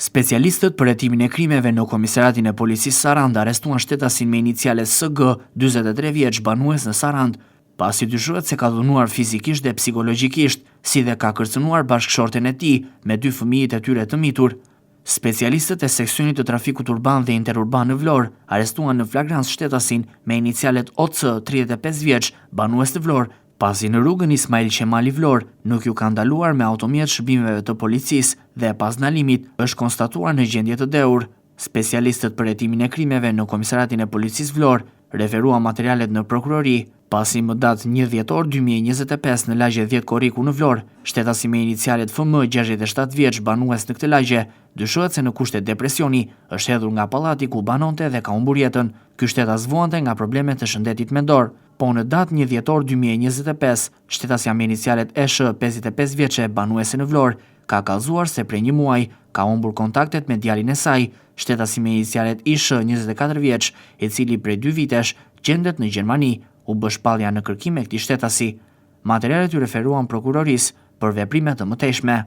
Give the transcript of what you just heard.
Specialistët për hetimin e krimeve në Komisariatin e Policisë Sarandë arrestuan shtetasin me inicialet SG, 43 vjeç, banues në Sarandë, pasi dyshohet se ka dhunuar fizikisht dhe psikologjikisht, si dhe ka kërcënuar bashkëshorten e tij me 2 fëmijët e tyre të mitur. Specialistët e seksionit të trafikut urban dhe interurban në Vlorë arrestuan në flagrancë shtetasin me inicialet OC, 35 vjeç, banues në Vlorë, pasi në rrugën Ismail Qemali Vlorë nuk ju ka ndaluar me automjet shërbimeve të policisë dhe pas ndalimit është konstatuar në gjendje të dheur. Specialistët për hetimin e krimeve në Komisariatin e Policisë Vlorë referuan materialet në prokurori, pasi më datë 1 dhjetor 2025 në lagje 10 Korriku në Vlorë, shtetasi me inicialet FM, 67 vjeç, banues në këtë lagje, dyshohet se në kushte depresioni është hedhur nga pallati ku banonte dhe ka humbur jetën. Ky shtetas vuante nga problemet të shëndetit mendor, po në datë 1 dhjetor 2025, shtetasi me inicialet ESH, 55 vjeçe, banuese në Vlorë, ka kallëzuar se prej 1 muaji ka humbur kontaktet me djalin e saj, shtetasi me inicialet ISH, 24 vjeç, i cili prej 2 vitesh gjendet në Gjermani, u bë shpallja në kërkim e këtij shtetasi. Materialet u referuan prokurorisë për veprime të mëtejshme.